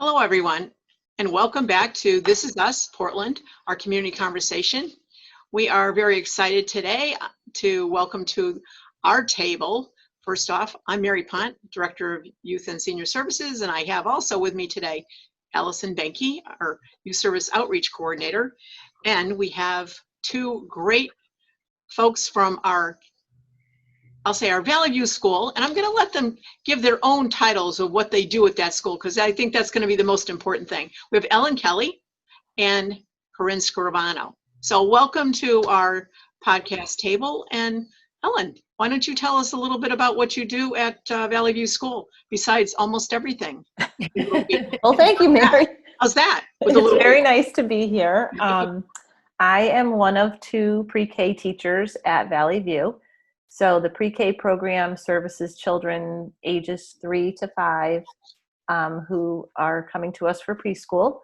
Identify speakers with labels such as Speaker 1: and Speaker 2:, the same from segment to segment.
Speaker 1: Hello, everyone, and welcome back to This Is Us, Portland, our community conversation. We are very excited today to welcome to our table. First off, I'm Mary Pont, Director of Youth and Senior Services, and I have also with me today Allison Behnke, our Youth Service Outreach Coordinator, and we have two great folks from our Valley View School, and I'm going to let them give their own titles of what they do at that school, because I think that's going to be the most important thing. We have Kelley and Corinne Scrivano. So welcome to our podcast table. And Ellen, why don't you tell us a little bit about what you do at Valley View School, besides almost everything?
Speaker 2: Well, thank you, Mary.
Speaker 1: How's that?
Speaker 2: It's very nice to be here. I am one of two pre-K teachers at Valley View. So the pre-K program services children ages 3 to 5 who are coming to us for preschool.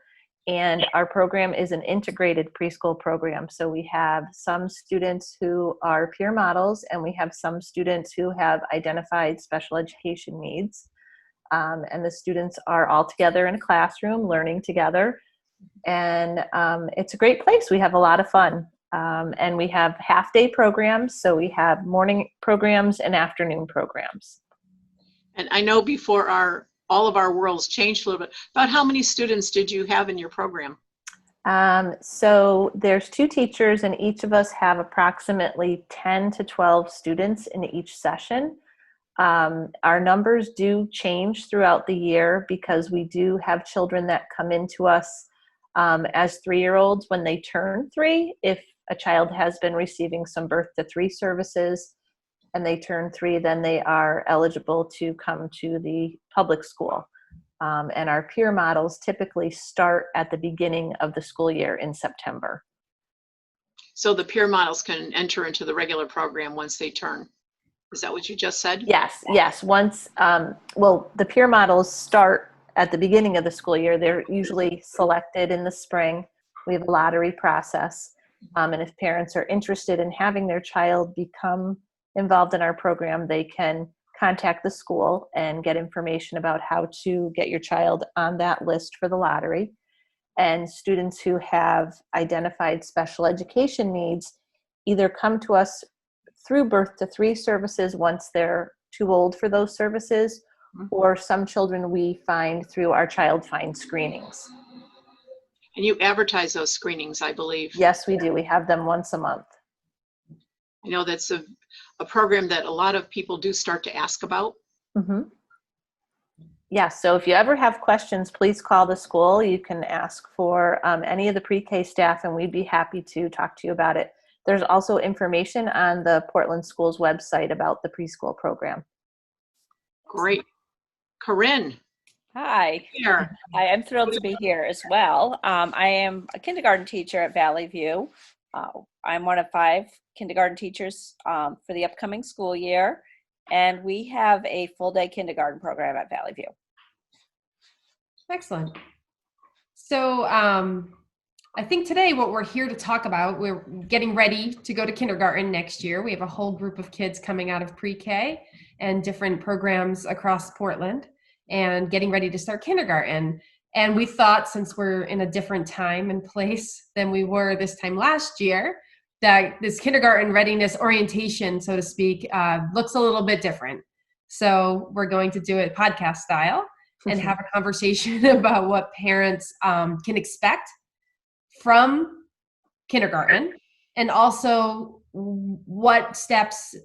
Speaker 2: And our program is an integrated preschool program. So we have some students who are peer models, and we have some students who have identified special education needs. And the students are all together in a classroom learning together. And it's a great place. We have a lot of fun. And we have half-day programs, so we have morning programs and afternoon programs.
Speaker 1: And I know before all of our worlds changed a little bit, about how many students did you have in your program?
Speaker 2: So there's 2 teachers, and each of us have approximately 10 to 12 students in each session. Our numbers do change throughout the year because we do have children that come into us as 3-year-olds when they turn 3. If a child has been receiving some birth to 3 services and they turn 3, then they are eligible to come to the public school. And our peer models typically start at the beginning of the school year in September.
Speaker 1: So the peer models can enter into the regular program once they turn. Is that what you just said?
Speaker 2: Yes. Once, the peer models start at the beginning of the school year. They're usually selected in the spring. We have a lottery process. And if parents are interested in having their child become involved in our program, they can contact the school and get information about how to get your child on that list for the lottery. And students who have identified special education needs either come to us through birth to 3 services once they're too old for those services, or some children we find through our Child Find screenings.
Speaker 1: And you advertise those screenings, I believe.
Speaker 2: Yes, we do. We have them once a month.
Speaker 1: I know that's a program that a lot of people do start to ask about.
Speaker 2: Mm-hmm. Yes, so if you ever have questions, please call the school. You can ask for any of the pre-K staff, and we'd be happy to talk to you about it. There's also information on the Portland Schools website about the preschool program.
Speaker 1: Great. Corinne.
Speaker 3: Hi.
Speaker 1: Here.
Speaker 3: I am thrilled to be here as well. I am a kindergarten teacher at Valley View. I'm one of 5 kindergarten teachers for the upcoming school year, and we have a full-day kindergarten program at Valley View.
Speaker 4: Excellent. So I think today what we're here to talk about, we're getting ready to go to kindergarten next year. We have a whole group of kids coming out of pre-K and different programs across Portland and getting ready to start kindergarten. And we thought, since we're in a different time and place than we were this time last year, that this kindergarten readiness orientation, so to speak, looks a little bit different. So we're going to do it podcast style and have a conversation about what parents can expect from kindergarten, and also what steps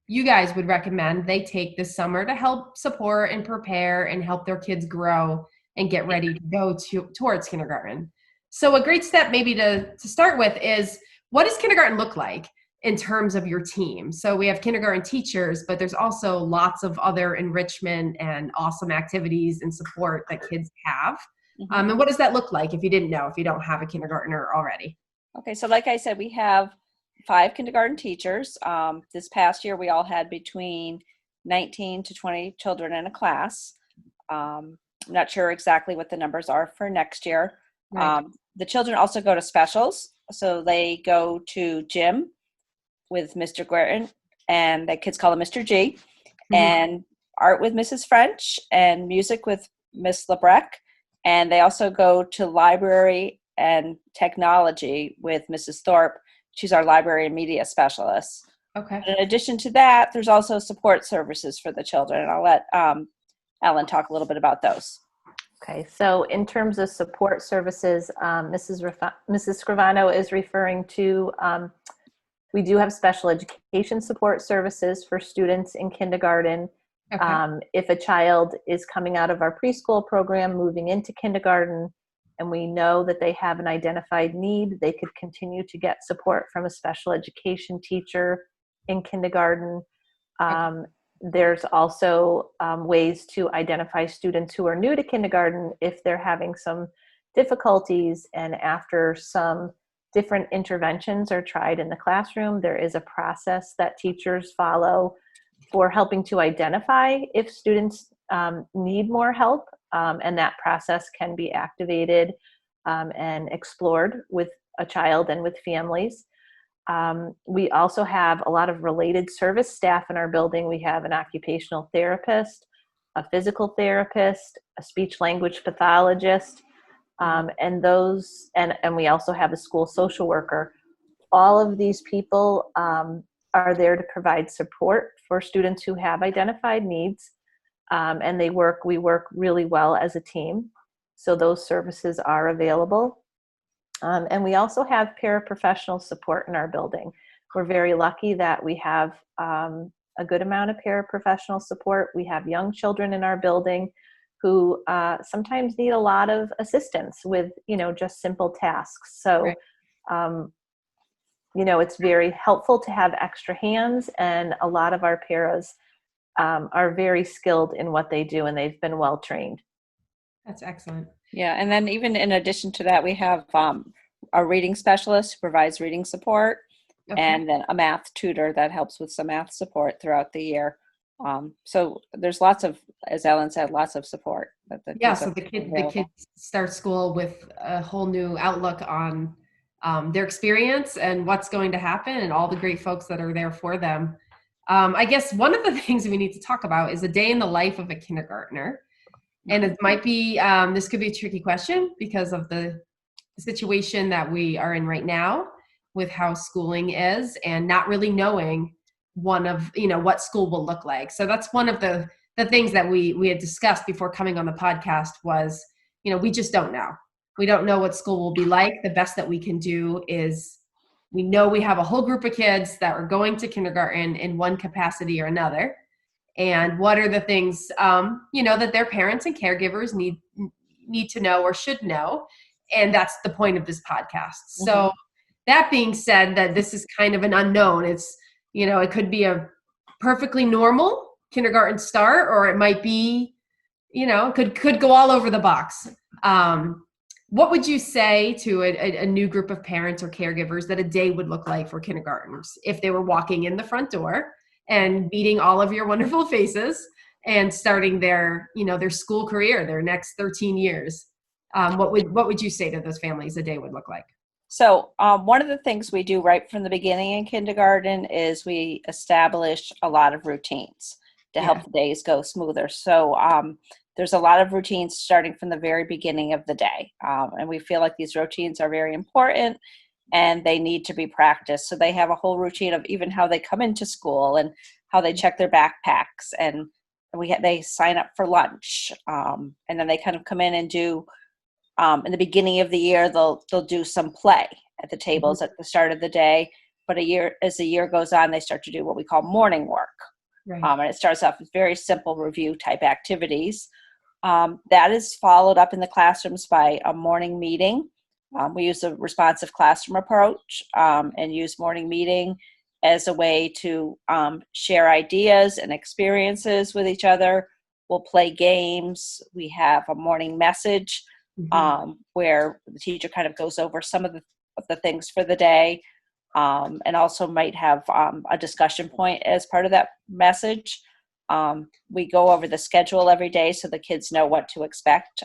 Speaker 4: you guys would recommend they take this summer to help support and prepare and help their kids grow and get ready to go towards kindergarten. So a great step maybe to start with is, what does kindergarten look like in terms of your team? So we have kindergarten teachers, but there's also lots of other enrichment and awesome activities and support that kids have.
Speaker 3: Mm-hmm.
Speaker 4: And what does that look like if you didn't know, if you don't have a kindergartner already?
Speaker 3: Okay, so like I said, we have 5 kindergarten teachers. This past year, we all had between 19 to 20 children in a class. I'm not sure exactly what the numbers are for next year.
Speaker 4: Right.
Speaker 3: The children also go to specials. So they go to gym with Mr. Guerin, and the kids call him Mr. G, and art with Mrs. French, and music with Miss Lebrecq, And they also go to library and technology with Mrs. Thorpe. She's our library and media specialist.
Speaker 4: Okay.
Speaker 3: In addition to that, there's also support services for the children. And I'll let Ellen talk a little bit about those.
Speaker 2: Okay, so in terms of support services, Mrs. Scrivano is referring to, we do have special education support services for students in kindergarten.
Speaker 4: Okay.
Speaker 2: If a child is coming out of our preschool program, moving into kindergarten, and we know that they have an identified need, they could continue to get support from a special education teacher in kindergarten. There's also ways to identify students who are new to kindergarten if they're having some difficulties, and after some different interventions are tried in the classroom, there is a process that teachers follow for helping to identify if students need more help, and that process can be activated and explored with a child and with families. We also have a lot of related service staff in our building. We have an occupational therapist, a physical therapist, a speech language pathologist, and we also have a school social worker. All of these people are there to provide support for students who have identified needs, and we work really well as a team. So those services are available. And we also have paraprofessional support in our building. We're very lucky that we have a good amount of paraprofessional support. We have young children in our building who sometimes need a lot of assistance with, just simple tasks. So,
Speaker 4: Right.
Speaker 2: It's very helpful to have extra hands, and a lot of our paras are very skilled in what they do, and they've been well trained.
Speaker 4: That's excellent.
Speaker 3: Yeah, and then even in addition to that, we have a reading specialist who provides reading support, and then a math tutor that helps with some math support throughout the year. So there's lots of, as Ellen said, lots of support.
Speaker 4: So the kids start school with a whole new outlook on their experience and what's going to happen, and all the great folks that are there for them. I guess one of the things we need to talk about is a day in the life of a kindergartner. And it might be, this could be a tricky question because of the situation that we are in right now with how schooling is, and not really knowing what school will look like. So that's one of the things that we had discussed before coming on the podcast was, we just don't know. We don't know what school will be like. The best that we can do is, we know we have a whole group of kids that are going to kindergarten in one capacity or another. And what are the things, that their parents and caregivers need to know or should know. And that's the point of this podcast. Mm-hmm. So that being said, that this is kind of an unknown. It's, it could be a perfectly normal kindergarten start, or it might be, could go all over the box. What would you say to a new group of parents or caregivers that a day would look like for kindergartners if they were walking in the front door and meeting all of your wonderful faces and starting their school career, their next 13 years? What would you say to those families a day would look like?
Speaker 3: So one of the things we do right from the beginning in kindergarten is we establish a lot of routines to help the days go smoother. So there's a lot of routines starting from the very beginning of the day. And we feel like these routines are very important and they need to be practiced. So they have a whole routine of even how they come into school and how they check their backpacks, and they sign up for lunch. And then they kind of come in and do, in the beginning of the year, they'll do some play at the tables at the start of the day. But as the year goes on, they start to do what we call morning work. Right. And it starts off with very simple review type activities. That is followed up in the classrooms by a morning meeting. We use a responsive classroom approach and use morning meeting as a way to share ideas and experiences with each other. We'll play games. We have a morning message where the teacher kind of goes over some of the things for the day, and also might have a discussion point as part of that message. We go over the schedule every day so the kids know what to expect.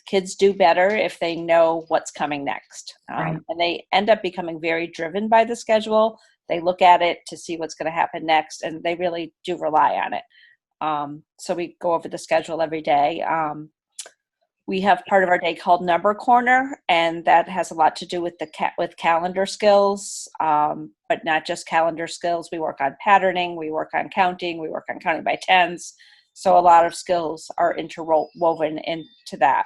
Speaker 3: Kids do better if they know what's coming next.
Speaker 4: Right.
Speaker 3: And they end up becoming very driven by the schedule. They look at it to see what's going to happen next, and they really do rely on it. So we go over the schedule every day. We have part of our day called Number Corner, and that has a lot to do with with calendar skills, but not just calendar skills. We work on patterning, we work on counting, we work on counting by tens. So a lot of skills are interwoven into that.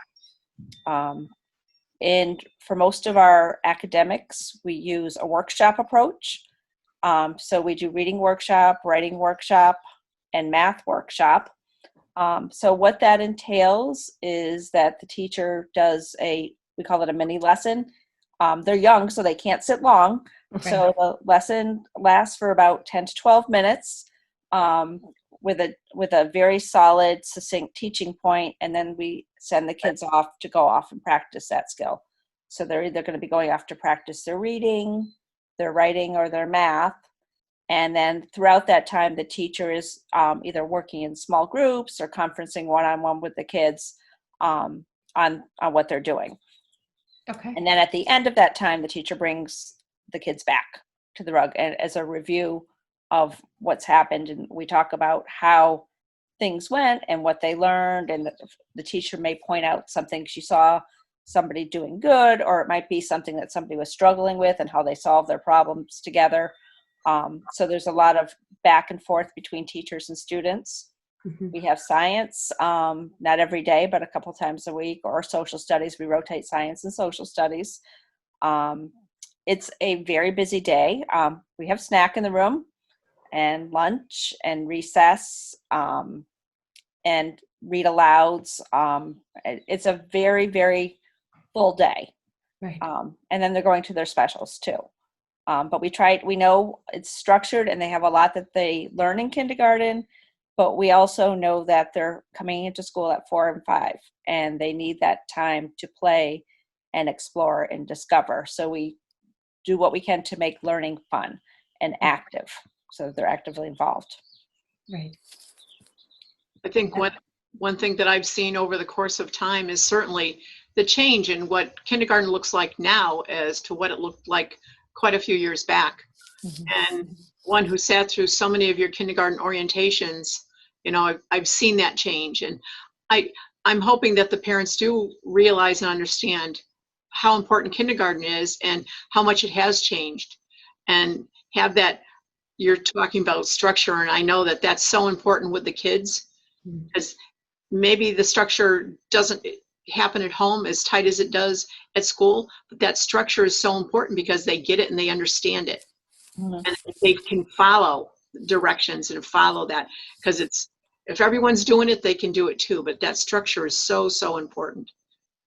Speaker 3: And for most of our academics, we use a workshop approach. So we do reading workshop, writing workshop, and math workshop. So what that entails is that the teacher does we call it a mini lesson. They're young, so they can't sit long. Okay. So the lesson lasts for about 10 to 12 minutes with a very solid, succinct teaching point, and then we send the kids off to go off and practice that skill. So they're either going to be going off to practice their reading, their writing, or their math. And then throughout that time, the teacher is either working in small groups or conferencing one-on-one with the kids on what they're doing. Okay. And then at the end of that time, the teacher brings the kids back to the rug and as a review of what's happened. And we talk about how things went and what they learned. And the teacher may point out something she saw somebody doing good, or it might be something that somebody was struggling with and how they solved their problems together. So there's a lot of back and forth between teachers and students. Mm-hmm. We have science, not every day, but a couple times a week, or social studies. We rotate science and social studies. It's a very busy day. We have snack in the room and lunch and recess and read alouds. It's a very, very full day. Right. And then they're going to their specials too. But we know it's structured and they have a lot that they learn in kindergarten, but we also know that they're coming into school at 4 and 5 and they need that time to play and explore and discover. So we do what we can to make learning fun and active so that they're actively involved.
Speaker 1: Right. I think one thing that I've seen over the course of time is certainly the change in what kindergarten looks like now as to what it looked like quite a few years back. Mm-hmm. And one who sat through so many of your kindergarten orientations, I've seen that change. And I'm hoping that the parents do realize and understand how important kindergarten is and how much it has changed, and have that. You're talking about structure, and I know that that's so important with the kids, because maybe the structure doesn't happen at home as tight as it does at school, but that structure is so important because they get it and they understand it. Mm-hmm. And they can follow directions and follow that, because if everyone's doing it, they can do it too, but that structure is so, so important.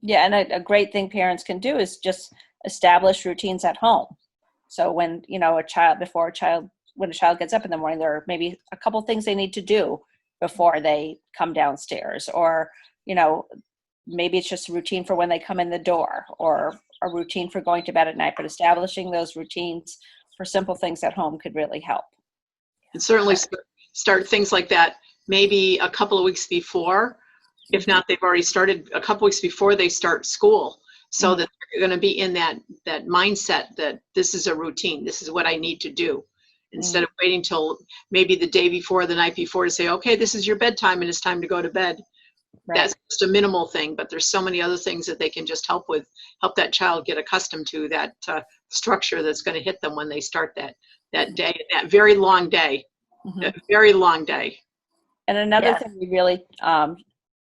Speaker 3: Yeah, and a great thing parents can do is just establish routines at home. So when when a child gets up in the morning, there are maybe a couple things they need to do before they come downstairs, or maybe it's just a routine for when they come in the door, or a routine for going to bed at night. But establishing those routines for simple things at home could really help.
Speaker 1: And certainly start things like that maybe a couple of weeks before. If not, they've already started a couple weeks before they start school, so that they're going to be in that mindset that this is a routine. This is what I need to do. Instead of waiting till maybe the day before, the night before, to say, okay, this is your bedtime and it's time to go to bed. Right. That's just a minimal thing, but there's so many other things that they can just help that child get accustomed to that structure that's going to hit them when they start that day, that very long day, that very long day.
Speaker 3: And another thing we really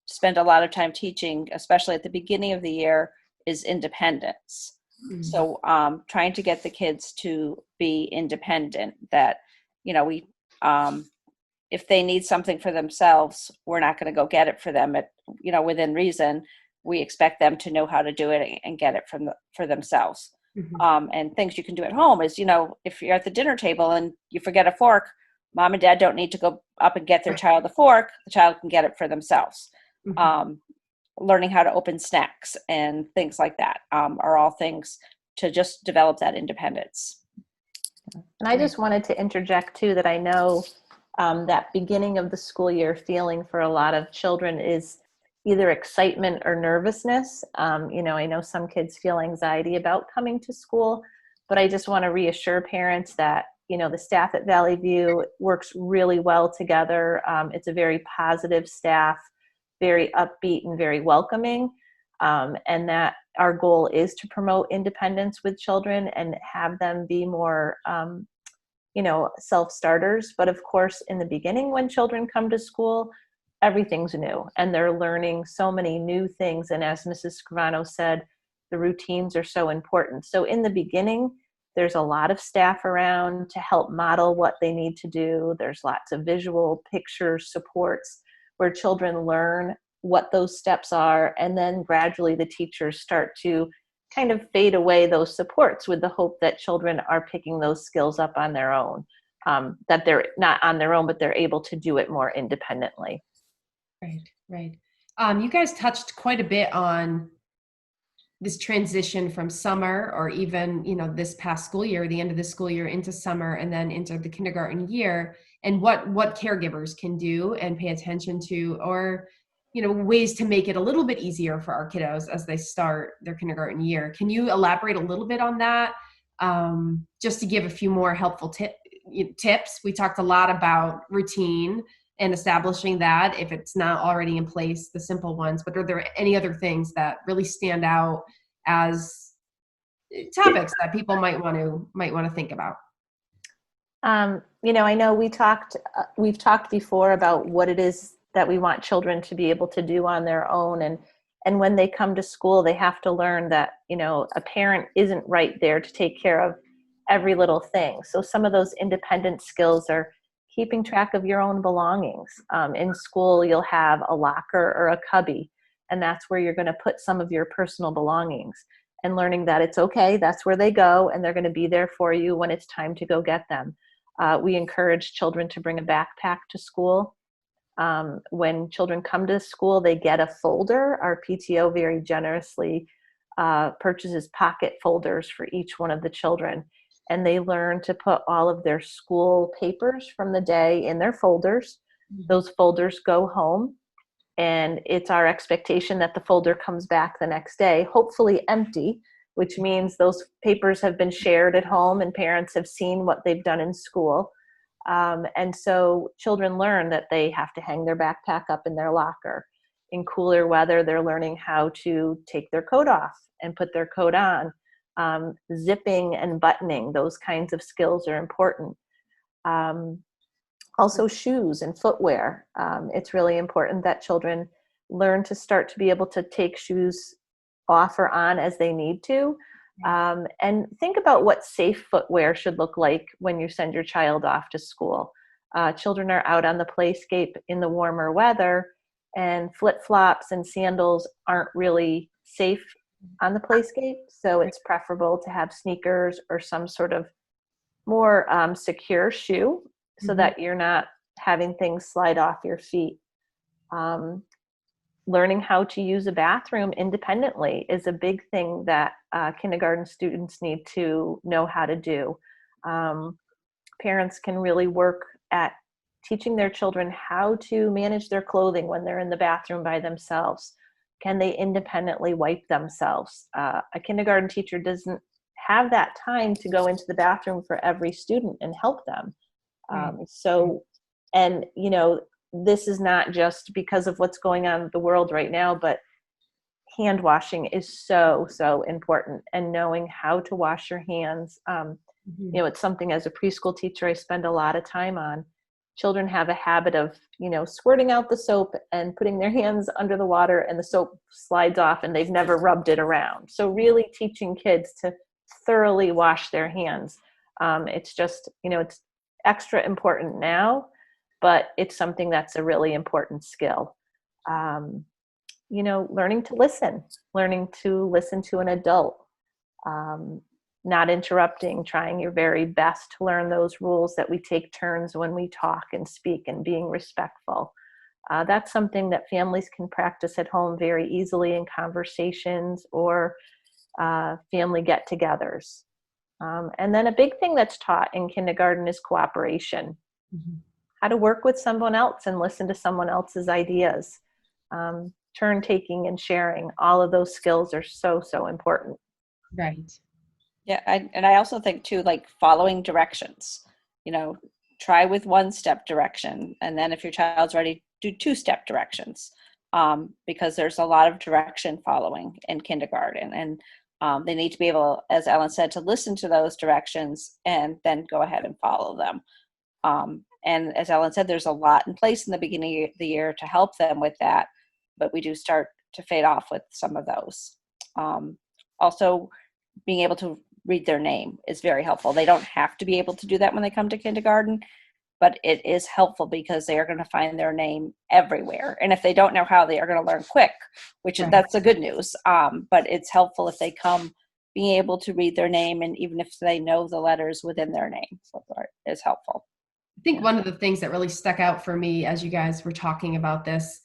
Speaker 3: spend a lot of time teaching, especially at the beginning of the year, is independence. Mm-hmm. So trying to get the kids to be independent, that, we if they need something for themselves, we're not going to go get it for them within reason. We expect them to know how to do it and get it for themselves. Mm-hmm. And things you can do at home is, if you're at the dinner table and you forget a fork, mom and dad don't need to go up and get their child a fork. The child can get it for themselves. Mm-hmm. Learning how to open snacks and things like that are all things to just develop that independence.
Speaker 2: And I just wanted to interject too, that I know that beginning of the school year feeling for a lot of children is either excitement or nervousness. I know some kids feel anxiety about coming to school, but I just want to reassure parents that, the staff at Valley View works really well together. It's a very positive staff, very upbeat and very welcoming. and that our goal is to promote independence with children and have them be more, self-starters. But of course, in the beginning, when children come to school, everything's new and they're learning so many new things. And as Mrs. Scrivano said, the routines are so important. So in the beginning, there's a lot of staff around to help model what they need to do. There's lots of visual pictures, supports where children learn what those steps are. And then gradually the teachers start to kind of fade away those supports with the hope that children are picking those skills up on their own, that they're not on their own, but they're able to do it more independently.
Speaker 4: Right. You guys touched quite a bit on this transition from summer, or even, this past school year, the end of the school year, into summer and then into the kindergarten year, and what caregivers can do and pay attention to, or, ways to make it a little bit easier for our kiddos as they start their kindergarten year. Can you elaborate a little bit on that? Just to give a few more helpful tips. We talked a lot about routine and establishing that, if it's not already in place, the simple ones, but are there any other things that really stand out as topics that people might want to think about?
Speaker 2: I know we've talked before about what it is that we want children to be able to do on their own. And when they come to school, they have to learn that, a parent isn't right there to take care of every little thing. So some of those independent skills are keeping track of your own belongings. In school, you'll have a locker or a cubby, and that's where you're going to put some of your personal belongings, and learning that it's okay, that's where they go, and they're going to be there for you when it's time to go get them. We encourage children to bring a backpack to school. When children come to school, they get a folder. Our PTO very generously purchases pocket folders for each one of the children. And they learn to put all of their school papers from the day in their folders. Those folders go home, and it's our expectation that the folder comes back the next day, hopefully empty, which means those papers have been shared at home and parents have seen what they've done in school. And so children learn that they have to hang their backpack up in their locker. In cooler weather, they're learning how to take their coat off and put their coat on. Zipping and buttoning, those kinds of skills are important. Also shoes and footwear. It's really important that children learn to start to be able to take shoes off or on as they need to. And think about what safe footwear should look like when you send your child off to school. Children are out on the playscape in the warmer weather, and flip-flops and sandals aren't really safe on the playscape. So it's preferable to have sneakers or some sort of more secure shoe, so that you're not having things slide off your feet. Learning how to use a bathroom independently is a big thing that kindergarten students need to know how to do. Parents can really work at teaching their children how to manage their clothing when they're in the bathroom by themselves. Can they independently wipe themselves? A kindergarten teacher doesn't have that time to go into the bathroom for every student and help them. This is not just because of what's going on in the world right now, but hand washing is so, so important, and knowing how to wash your hands. It's something as a preschool teacher I spend a lot of time on. Children have a habit of, squirting out the soap and putting their hands under the water, and the soap slides off and they've never rubbed it around. So really teaching kids to thoroughly wash their hands. It's just, it's extra important now, but it's something that's a really important skill. Learning to listen to an adult, not interrupting, trying your very best to learn those rules that we take turns when we talk and speak, and being respectful. That's something that families can practice at home very easily in conversations or family get-togethers. And then a big thing that's taught in kindergarten is cooperation. How to work with someone else and listen to someone else's ideas. Turn taking and sharing. All of those skills are so, so important.
Speaker 4: Right.
Speaker 3: Yeah, I also think too, like following directions. Try with one-step direction, and then if your child's ready, do two-step directions. because there's a lot of direction following in kindergarten, and they need to be able, as Ellen said, to listen to those directions and then go ahead and follow them. And as Ellen said, there's a lot in place in the beginning of the year to help them with that, but we do start to fade off with some of those. Also, being able to read their name is very helpful. They don't have to be able to do that when they come to kindergarten, but it is helpful because they are going to find their name everywhere. And if they don't know how, they are going to learn quick, which is, that's the good news. But it's helpful if they come being able to read their name, and even if they know the letters within their name, so is helpful.
Speaker 4: I think one of the things that really stuck out for me as you guys were talking about this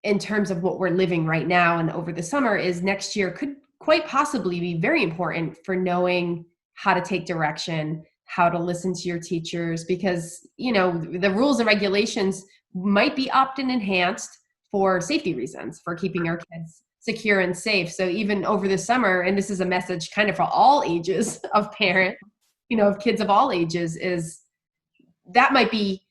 Speaker 4: in terms of what we're living right now and over the summer is next year could quite possibly be very important for knowing how to take direction, how to listen to your teachers, because, you know, the rules and regulations might be opt-in enhanced for safety reasons, for keeping our kids secure and safe. So even over the summer, and this is a message kind of for all ages of parents, you know, of kids of all ages, is that might be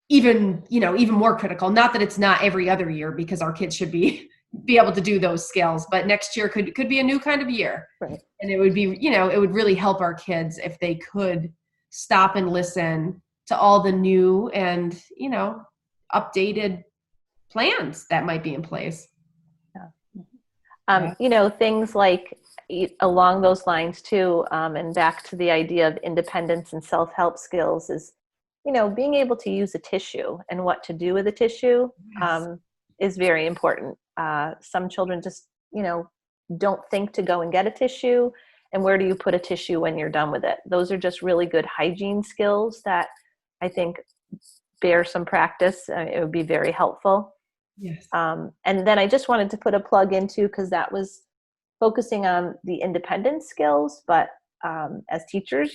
Speaker 4: even more critical. Not that it's not every other year, because our kids should be able to do those skills, but next year could be a new kind of year.
Speaker 2: Right.
Speaker 4: And it would be, it would really help our kids if they could stop and listen to all the new and, updated plans that might be in place.
Speaker 2: Things like along those lines too, and back to the idea of independence and self-help skills is, being able to use a tissue and what to do with a tissue is very important. Some children just, don't think to go and get a tissue, and where do you put a tissue when you're done with it? Those are just really good hygiene skills that I think bear some practice. It would be very helpful.
Speaker 4: Yes.
Speaker 2: And then I just wanted to put a plug into, because that was focusing on the independent skills, but as teachers,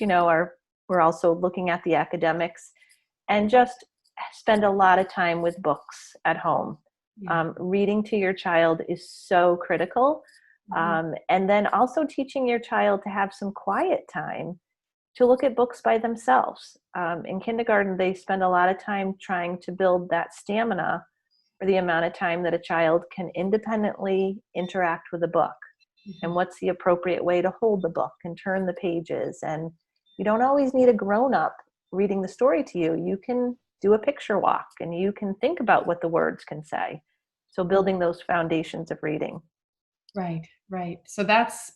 Speaker 2: we're also looking at the academics, and just spend a lot of time with books at home.
Speaker 4: Yeah.
Speaker 2: Reading to your child is so critical. And then also teaching your child to have some quiet time to look at books by themselves. In kindergarten, they spend a lot of time trying to build that stamina for the amount of time that a child can independently interact with a book. And what's the appropriate way to hold the book and turn the pages. And you don't always need a grown-up reading the story to you. You can do a picture walk, and you can think about what the words can say. So building those foundations of reading.
Speaker 4: Right. So that's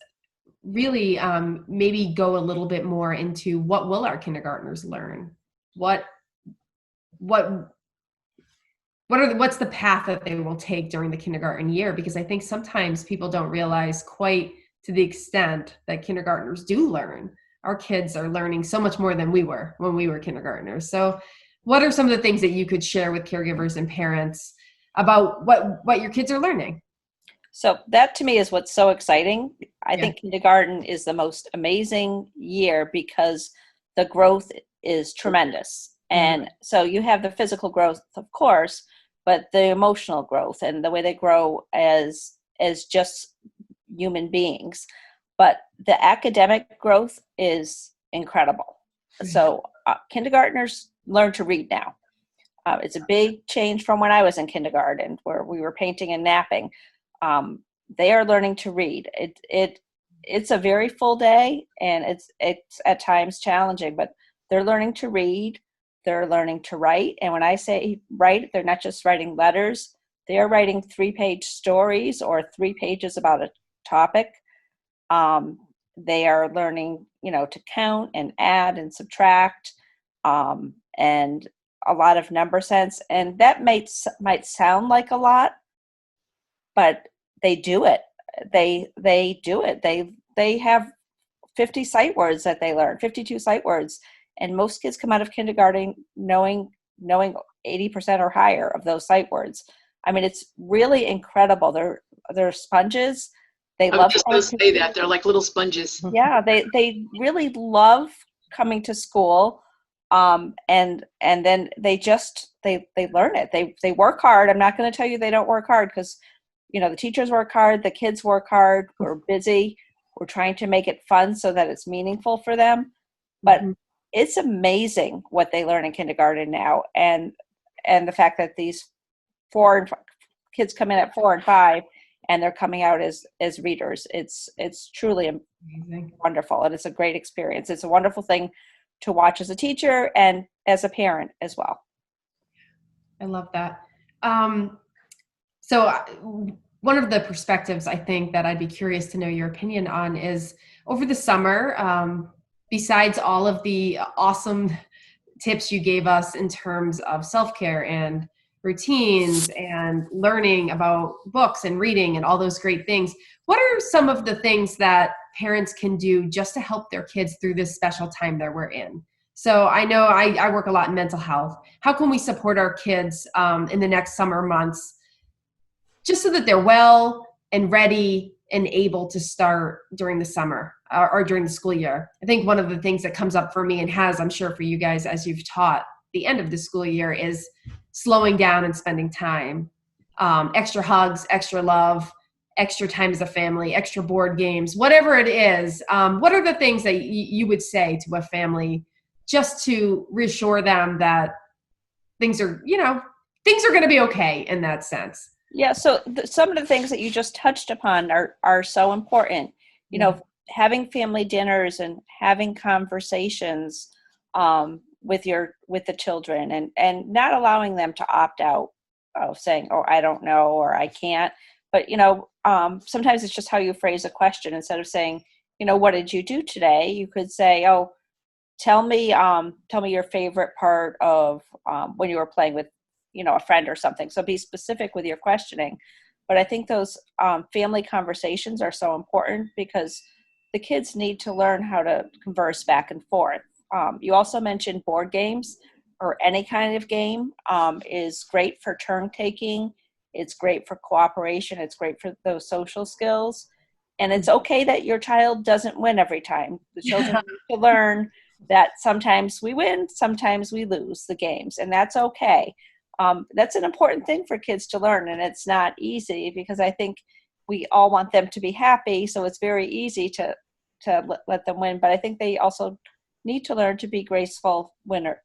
Speaker 4: really maybe go a little bit more into what will our kindergartners learn? What's the path that they will take during the kindergarten year? Because I think sometimes people don't realize quite to the extent that kindergartners do learn. Our kids are learning so much more than we were when we were kindergartners. So what are some of the things that you could share with caregivers and parents about what your kids are learning?
Speaker 3: So that to me is what's so exciting. I think kindergarten is the most amazing year because the growth is tremendous. And so you have the physical growth, of course, but the emotional growth and the way they grow as just human beings. But the academic growth is incredible. So kindergartners learn to read now. It's a big change from when I was in kindergarten, where we were painting and napping. They are learning to read. It's a very full day, and it's at times challenging, but they're learning to read. They're learning to write. And when I say write, they're not just writing letters. They are writing 3-page stories or 3 pages about a topic. They are learning, to count and add and subtract, and a lot of number sense. And that might sound like a lot, but they do it. They do it. They have 50 sight words that they learn, 52 sight words. And most kids come out of kindergarten knowing 80% or higher of those sight words. I mean, it's really incredible. They're sponges. They love
Speaker 1: just going to say that. They're like little sponges.
Speaker 3: Yeah, they really love coming to school. And then they learn it. They work hard. I'm not going to tell you they don't work hard, because the teachers work hard, the kids work hard, we're busy, we're trying to make it fun so that it's meaningful for them. But it's amazing what they learn in kindergarten now, and the fact that these 4 kids come in at 4 and 5 and they're coming out as readers. It's truly
Speaker 4: Amazing.
Speaker 3: wonderful, and it's a great experience. It's a wonderful thing to watch as a teacher and as a parent as well.
Speaker 4: I love that. So one of the perspectives I think that I'd be curious to know your opinion on is over the summer, besides all of the awesome tips you gave us in terms of self-care and routines and learning about books and reading and all those great things, what are some of the things that parents can do just to help their kids through this special time that we're in? So I know I work a lot in mental health. How can we support our kids in the next summer months just so that they're well and ready and able to start during the summer or during the school year? I think one of the things that comes up for me and has, I'm sure for you guys as you've taught the end of the school year, is slowing down and spending time. Extra hugs, extra love, extra time as a family, extra board games, whatever it is. What are the things that you would say to a family just to reassure them that things are going to be okay in that sense?
Speaker 3: Yeah, so some of the things that you just touched upon are so important. You know, having family dinners and having conversations with the children, and not allowing them to opt out of saying, "Oh, I don't know," or "I can't." But sometimes it's just how you phrase a question. Instead of saying, "What did you do today?" you could say, "Oh, tell me your favorite part of when you were playing with a friend or something." So be specific with your questioning. But I think those family conversations are so important because the kids need to learn how to converse back and forth. You also mentioned board games, or any kind of game is great for turn taking. It's great for cooperation. It's great for those social skills. And it's okay that your child doesn't win every time. The children need to learn that sometimes we win, sometimes we lose the games, and that's okay. That's an important thing for kids to learn, and it's not easy because I think we all want them to be happy, so it's very easy to let them win. But I think they also need to learn to be graceful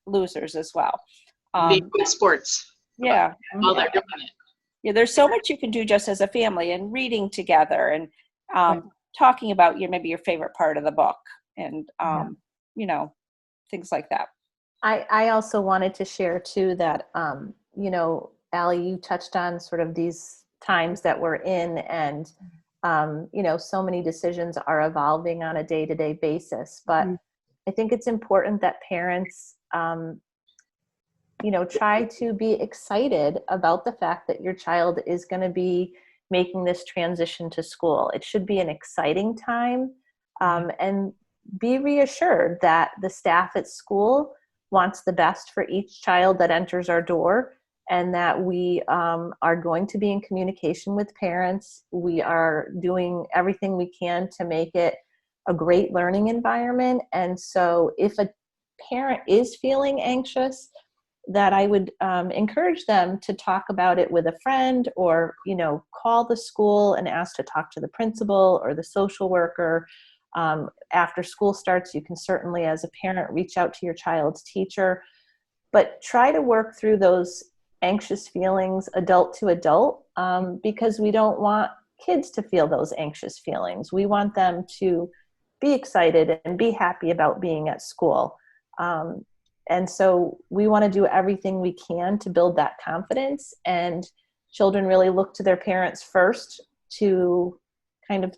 Speaker 3: losers as well.
Speaker 1: Be good sports.
Speaker 3: Yeah.
Speaker 1: While they're doing it.
Speaker 3: Yeah, there's so much you can do just as a family, and reading together, and talking about maybe your favorite part of the book, and things like that.
Speaker 2: I also wanted to share too that, Alli, you touched on sort of these times that we're in, and, so many decisions are evolving on a day-to-day basis. But I think it's important that parents, try to be excited about the fact that your child is going to be making this transition to school. It should be an exciting time, and be reassured that the staff at school wants the best for each child that enters our door, and that we are going to be in communication with parents. We are doing everything we can to make it a great learning environment. And so if a parent is feeling anxious, that I would encourage them to talk about it with a friend, or, call the school and ask to talk to the principal or the social worker. After school starts, you can certainly, as a parent, reach out to your child's teacher, but try to work through those anxious feelings adult to adult, because we don't want kids to feel those anxious feelings. We want them to be excited and be happy about being at school. And so we want to do everything we can to build that confidence, and children really look to their parents first to kind of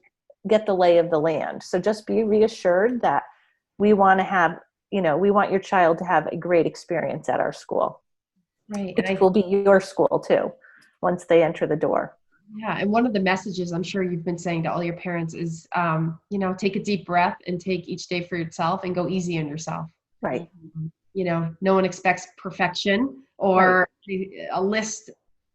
Speaker 2: get the lay of the land. So just be reassured that we want to have, we want your child to have a great experience at our school.
Speaker 4: Right.
Speaker 2: Which will be your school too, once they enter the door.
Speaker 4: Yeah. And one of the messages I'm sure you've been saying to all your parents is, take a deep breath and take each day for yourself and go easy on yourself.
Speaker 2: Right.
Speaker 4: No one expects perfection or a list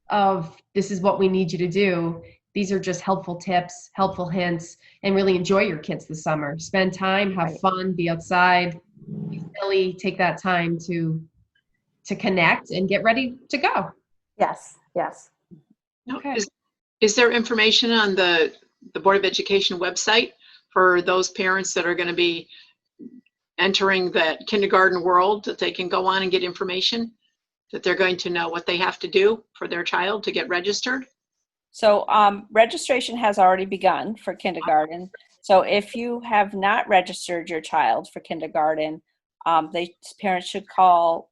Speaker 4: of this is what we need you to do. These are just helpful tips, helpful hints, and really enjoy your kids this summer. Spend time, have fun, be outside, be silly, take that time to connect and get ready to go.
Speaker 2: Yes.
Speaker 4: Okay.
Speaker 1: Is there information on the Board of Education website for those parents that are going to be entering that kindergarten world, that they can go on and get information, that they're going to know what they have to do for their child to get registered?
Speaker 3: So registration has already begun for kindergarten. So if you have not registered your child for kindergarten, parents should call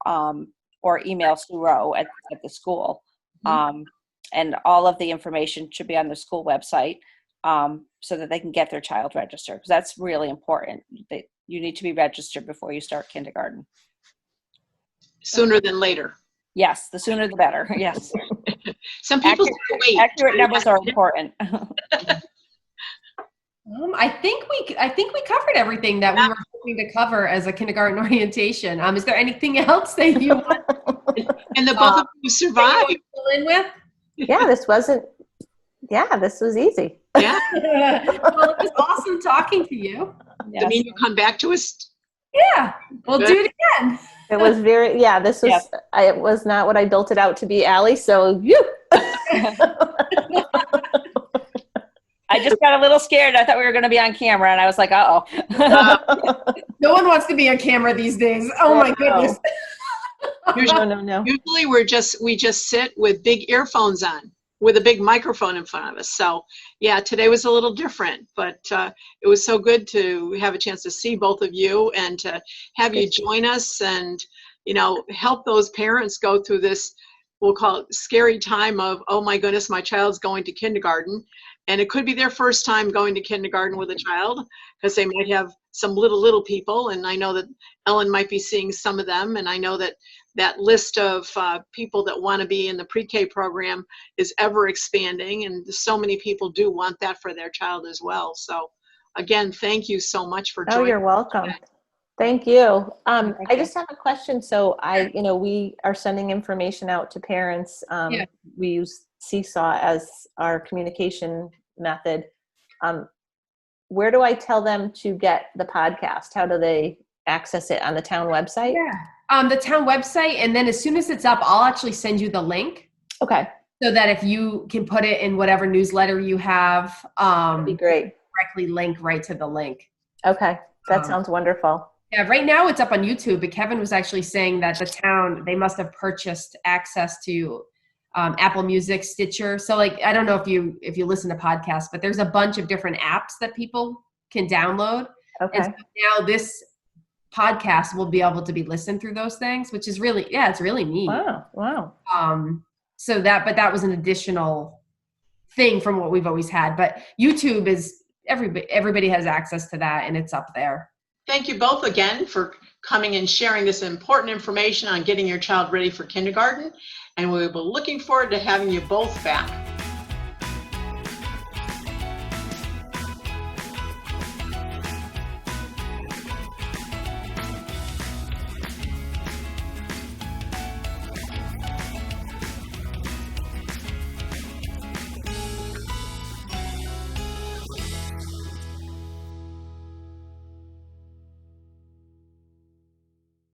Speaker 3: or email Sue Rowe at the school. And all of the information should be on the school website so that they can get their child registered, because that's really important. You need to be registered before you start kindergarten.
Speaker 1: Sooner than later.
Speaker 3: Yes, the sooner the better. Yes.
Speaker 1: Some people wait.
Speaker 3: Accurate numbers are important.
Speaker 4: I think we covered everything that we were hoping to cover as a kindergarten orientation. Is there anything else that you want?
Speaker 1: And the both of you survived.
Speaker 4: Fill in with?
Speaker 2: Yeah, this was easy.
Speaker 1: Yeah.
Speaker 4: Well, it was awesome talking to you.
Speaker 3: Yes.
Speaker 1: I mean, you come back to us.
Speaker 4: Yeah, we'll do it again.
Speaker 2: It was this was,
Speaker 3: Yes.
Speaker 2: it was not what I built it out to be, Alli, so you.
Speaker 3: I just got a little scared. I thought we were going to be on camera, and I was like, uh-oh.
Speaker 4: No one wants to be on camera these days. Oh my goodness.
Speaker 2: No.
Speaker 1: Usually we just sit with big earphones on with a big microphone in front of us. So yeah, today was a little different, but it was so good to have a chance to see both of you and to have you join us and, help those parents go through this, we'll call it scary time of, oh my goodness, my child's going to kindergarten. And it could be their first time going to kindergarten with a child, because they might have some little people. And I know that Ellen might be seeing some of them. And I know that list of people that want to be in the pre-K program is ever expanding. And so many people do want that for their child as well. So again, thank you so much for joining.
Speaker 2: Oh, you're welcome. Today. Thank you.
Speaker 3: Thank
Speaker 2: I
Speaker 3: you.
Speaker 2: just have a question. So we are sending information out to parents. We use Seesaw as our communication method. Where do I tell them to get the podcast? How do they access it? On the town website?
Speaker 4: Yeah. The town website. And then as soon as it's up, I'll actually send you the link.
Speaker 2: Okay.
Speaker 4: So that if you can put it in whatever newsletter you have,
Speaker 2: that'd be great.
Speaker 4: Directly link right to the link.
Speaker 2: Okay. That sounds wonderful.
Speaker 4: Yeah, right now it's up on YouTube, but Kevin was actually saying that the town, they must have purchased access to Apple Music, Stitcher. So I don't know if you listen to podcasts, but there's a bunch of different apps that people can download.
Speaker 2: Okay.
Speaker 4: And so now this podcast will be able to be listened through those things, which is really, it's really neat.
Speaker 2: Wow.
Speaker 4: So that was an additional thing from what we've always had, but YouTube is everybody has access to that, and it's up there.
Speaker 1: Thank you both again for coming and sharing this important information on getting your child ready for kindergarten. And we'll be looking forward to having you both back.